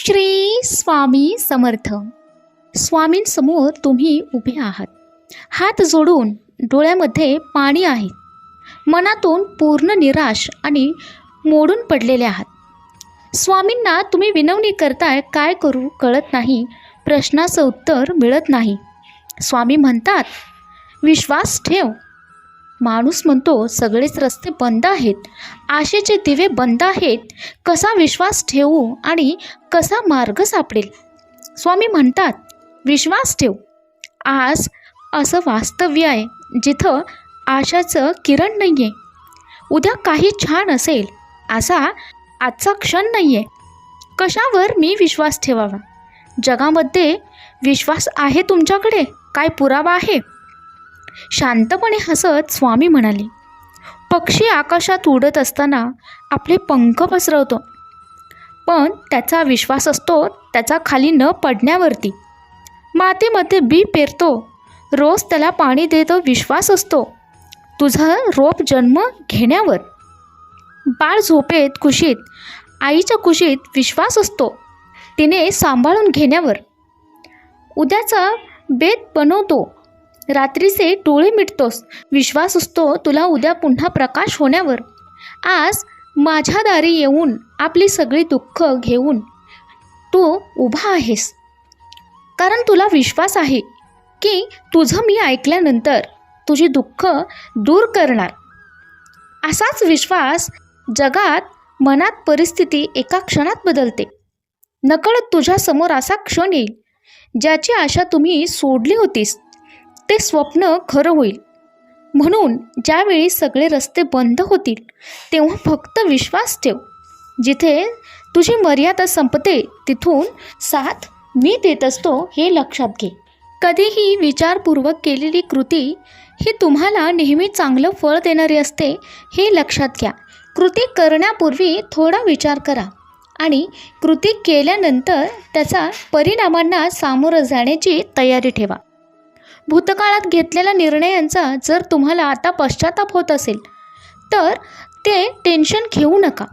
श्री स्वामी समर्थ. स्वामींसमोर तुम्ही उभे आहात. हात जोडून डोळ्यामध्ये पाणी आहे. मनातून पूर्ण निराश आणि मोडून पडलेले आहात. स्वामींना तुम्ही विनवणी करताय, काय करू कळत नाही, प्रश्नाचं उत्तर मिळत नाही. स्वामी म्हणतात, विश्वास ठेव. माणूस म्हणतो, सगळेच रस्ते बंद आहेत, आशेचे दिवे बंद आहेत, कसा विश्वास ठेवू आणि कसा मार्ग सापडेल. स्वामी म्हणतात, विश्वास ठेव. आज असं वास्तव्य आहे जिथं आशाचं किरण नाही आहे. उद्या काही छान असेल असा आजचा क्षण नाही आहे. कशावर मी विश्वास ठेवावा? जगामध्ये विश्वास आहे तुमच्याकडे? काय पुरावा आहे? शांतपणे हसत स्वामी म्हणाले, पक्षी आकाशात उडत असताना आपले पंख पसरवतो, पण त्याचा विश्वास असतो त्याचा खाली न पडण्यावरती. मातीमध्ये बी पेरतो, रोज त्याला पाणी देतो, विश्वास असतो तुझा रोप जन्म घेण्यावर. बाळ झोपेत कुशीत, आईच्या कुशीत विश्वास असतो तिने सांभाळून घेण्यावर. उद्याचा बेत बनवतो, रात्रीचे डोळे मिटतोस, विश्वास असतो तुला उद्या पुन्हा प्रकाश होण्यावर. आज माझ्या दारी येऊन आपली सगळी दुःख घेऊन तू उभा आहेस, कारण तुला विश्वास आहे की तुझं मी ऐकल्यानंतर तुझी दुःख दूर करणार. असाच विश्वास जगात, मनात परिस्थिती एका क्षणात बदलते. नकळत तुझ्यासमोर असा क्षण येईल ज्याची आशा तुम्ही सोडली होतीस ते स्वप्न खरं होईल. म्हणून ज्यावेळी सगळे रस्ते बंद होतील तेव्हा फक्त विश्वास ठेव. जिथे तुझी मर्यादा संपते तिथून साथ मी देत असतो हे लक्षात घे. कधीही विचारपूर्वक केलेली कृती ही तुम्हाला नेहमी चांगलं फळ देणारी असते हे लक्षात घ्या. कृती करण्यापूर्वी थोडा विचार करा आणि कृती केल्यानंतर त्याचा परिणामांना सामोरं जाण्याची तयारी ठेवा. भूतकाळात घेतलेल्या निर्णयांचा जर तुम्हाला आता पश्चाताप होत असेल तर ते टेन्शन घेऊ नका,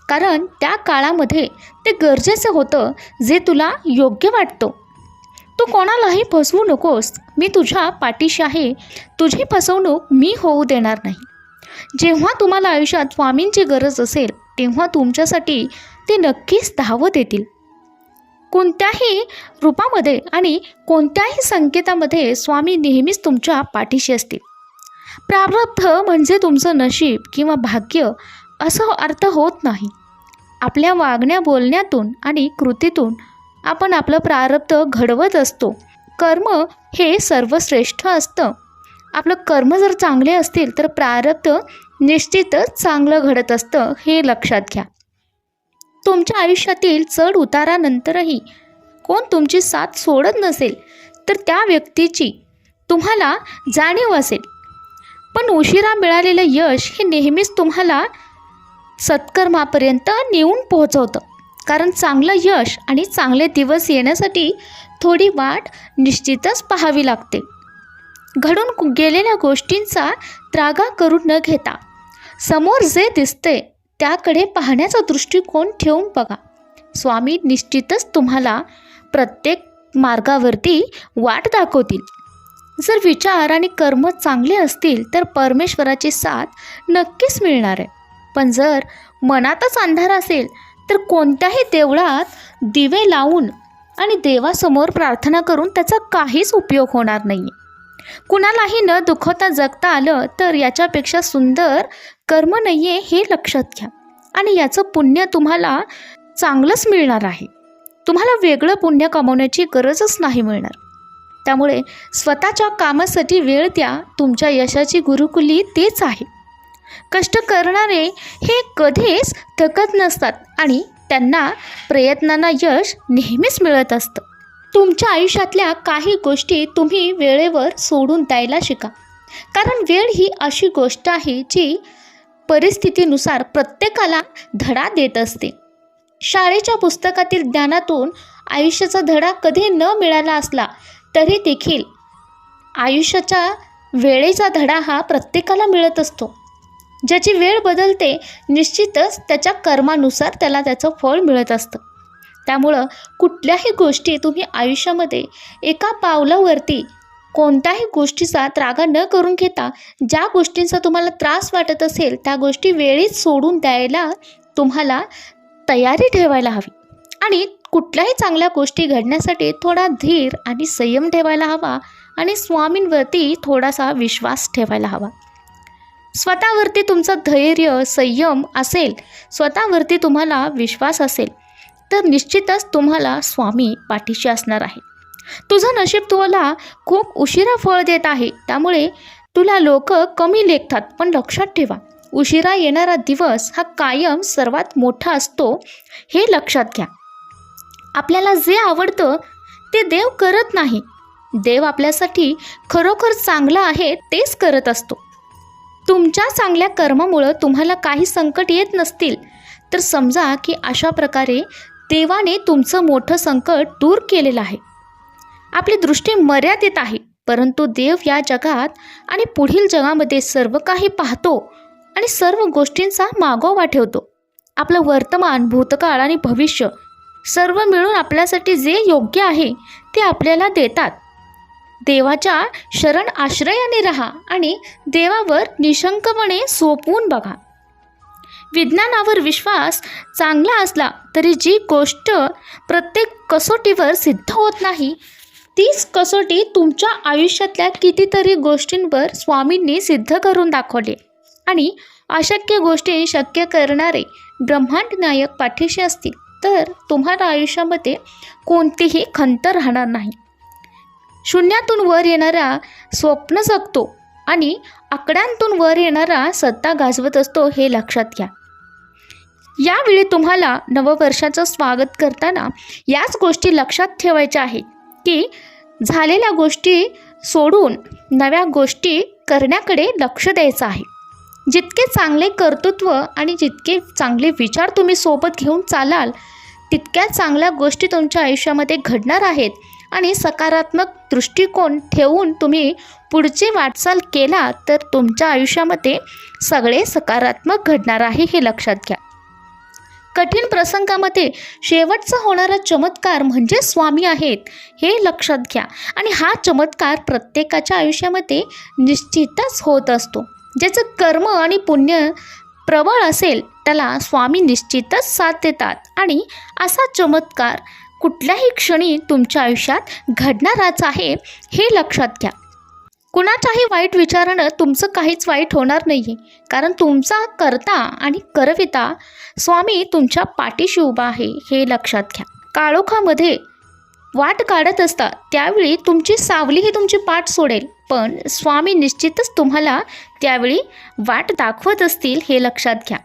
कारण त्या काळामध्ये ते गरजेचं होतं जे तुला योग्य वाटतं. तू कोणालाही फसवू नकोस, मी तुझ्या पाठीशी आहे, तुझी फसवणूक मी होऊ देणार नाही. जेव्हा तुम्हाला आयुष्यात स्वामींची गरज असेल तेव्हा तुमच्यासाठी ते नक्कीच धावत येतील. कोणत्याही रूपामध्ये आणि कोणत्याही संकेतामध्ये स्वामी नेहमीच तुमच्या पाठीशी असतील. प्रारब्ध म्हणजे तुमचं नशीब किंवा भाग्य असं अर्थ होत नाही. आपल्या वागण्या बोलण्यातून आणि कृतीतून आपण आपलं प्रारब्ध घडवत असतो. कर्म हे सर्वश्रेष्ठ असतं. आपलं कर्म जर चांगले असतील तर प्रारब्ध निश्चितच चांगलं घडत असतं हे लक्षात घ्या. तुमच्या आयुष्यातील चढ उतारानंतरही कोण तुमची साथ सोडत नसेल तर त्या व्यक्तीची तुम्हाला जाणीव असेल. पण उशिरा मिळालेलं यश हे नेहमीच तुम्हाला सत्कर्मापर्यंत नेऊन पोहोचवतं, कारण चांगलं यश आणि चांगले दिवस येण्यासाठी थोडी वाट निश्चितच पाहावी लागते. घडून गेलेल्या गोष्टींचा त्रागा करून न घेता समोर जे दिसते त्याकडे पाहण्याचा दृष्टिकोन ठेवून बघा. स्वामी निश्चितच तुम्हाला प्रत्येक मार्गावरती वाट दाखवतील. जर विचार आणि कर्म चांगले असतील तर परमेश्वराची साथ नक्कीच मिळणार आहे. पण जर मनातच अंधार असेल तर कोणत्याही देवळात दिवे लावून आणि देवासमोर प्रार्थना करून त्याचा काहीच उपयोग होणार नाही. कुणालाही न दुखवता जगता आलं तर याच्यापेक्षा सुंदर कर्म नाही आहे हे लक्षात घ्या. आणि याचं पुण्य तुम्हाला चांगलंच मिळणार आहे. तुम्हाला वेगळं पुण्य कमवण्याची गरजच नाही मिळणार. त्यामुळे स्वतःच्या कामासाठी वेळ द्या. तुमच्या यशाची गुरुकुली तेच आहे. कष्ट करणारे हे कधीच थकत नसतात आणि त्यांना प्रयत्नांना यश नेहमीच मिळत असतं. तुमच्या आयुष्यातल्या काही गोष्टी तुम्ही वेळेवर सोडून द्यायला शिका, कारण वेळ ही अशी गोष्ट आहे जी परिस्थितीनुसार प्रत्येकाला धडा देत असते. शाळेच्या पुस्तकातील ज्ञानातून आयुष्याचा धडा कधी न मिळाला असला तरी देखील आयुष्याच्या वेळेचा धडा हा प्रत्येकाला मिळत असतो. ज्याची वेळ बदलते निश्चितच त्याच्या कर्मानुसार त्याला त्याचं फळ मिळत असतं. त्यामुळं कुठल्याही गोष्टी तुम्ही आयुष्यामध्ये एका पावलावरती कोणत्याही गोष्टीचा त्रागा न करून घेता ज्या गोष्टींचा तुम्हाला त्रास वाटत असेल त्या गोष्टी वेळीच सोडून द्यायला तुम्हाला तयारी ठेवायला हवी आणि कुठल्याही चांगल्या गोष्टी घडण्यासाठी थोडा धीर आणि संयम ठेवायला हवा आणि स्वामींवरती थोडासा विश्वास ठेवायला हवा. स्वतःवरती तुमचं धैर्य संयम असेल, स्वतःवरती तुम्हाला विश्वास असेल तर निश्चितच तुम्हाला स्वामी पाठीशी असणार आहे. तुझं नशीब तुला खूप उशिरा फळ देत आहे, त्यामुळे तुला लोक कमी लेखतात. पण लक्षात ठेवा, उशिरा येणारा दिवस हा कायम सर्वात मोठा असतो हे लक्षात घ्या. आपल्याला जे आवडतं ते देव करत नाही. देव आपल्यासाठी खरोखर चांगलं आहे तेच करत असतो. तुमच्या चांगल्या कर्मामुळं तुम्हाला काही संकट येत नसतील तर समजा की अशा प्रकारे देवाने तुमचं मोठं संकट दूर केलेलं आहे. आपली दृष्टी मर्यादित आहे, परंतु देव या जगात आणि पुढील जगामध्ये सर्व काही पाहतो आणि सर्व गोष्टींचा मागोवा ठेवतो. आपलं वर्तमान, भूतकाळ आणि भविष्य सर्व मिळून आपल्यासाठी जे योग्य आहे ते आपल्याला देतात. देवाच्या शरण आश्रयाने राहा आणि देवावर निशंकपणे सोपवून बघा. विज्ञानावर विश्वास चांगला असला तरी जी गोष्ट प्रत्येक कसोटीवर सिद्ध होत नाही तीच कसोटी तुमच्या आयुष्यातल्या कितीतरी गोष्टींवर स्वामींनी सिद्ध करून दाखवले आणि अशक्य गोष्टी शक्य करणारे ब्रह्मांड नायक पाठीशी असतील तर तुम्हाला आयुष्यामध्ये कोणतीही खंत राहणार नाही. शून्यातून वर येणारा स्वप्न जगतो आणि आकड्यांतून वर येणारा सत्ता गाजवत असतो हे लक्षात घ्या. यावेळी तुम्हाला नववर्षाचं स्वागत करताना याच गोष्टी लक्षात ठेवायच्या आहेत की झालेल्या गोष्टी सोडून नव्या गोष्टी करण्याकडे लक्ष द्यायचं आहे. जितके चांगले कर्तृत्व आणि जितके चांगले विचार तुम्ही सोबत घेऊन चालाल तितक्या चांगल्या गोष्टी तुमच्या आयुष्यामध्ये घडणार आहेत आणि सकारात्मक दृष्टिकोन ठेवून तुम्ही पुढची वाटचाल केला तर तुमच्या आयुष्यामध्ये सगळे सकारात्मक घडणार आहे हे लक्षात घ्या. कठीण प्रसंगामध्ये शेवटचा होणारा चमत्कार म्हणजे स्वामी आहेत हे लक्षात घ्या आणि हा चमत्कार प्रत्येकाच्या आयुष्यामध्ये निश्चितच होत असतो. ज्याचं कर्म आणि पुण्य प्रबळ असेल त्याला स्वामी निश्चितच साथ देतात आणि असा चमत्कार कुठल्याही क्षणी तुमच्या आयुष्यात घडणारच आहे हे लक्षात घ्या. कुणाच्याही वाईट विचारानं तुमचं काहीच वाईट होणार नाही, कारण तुमचा कर्ता आणि करविता स्वामी तुमच्या पाठीशी उभा आहे हे लक्षात घ्या. काळोखामध्ये वाट काढत असता त्यावेळी तुमची सावली ही तुमची पाठ सोडेल, पण स्वामी निश्चितच तुम्हाला त्यावेळी वाट दाखवत असतील हे लक्षात घ्या.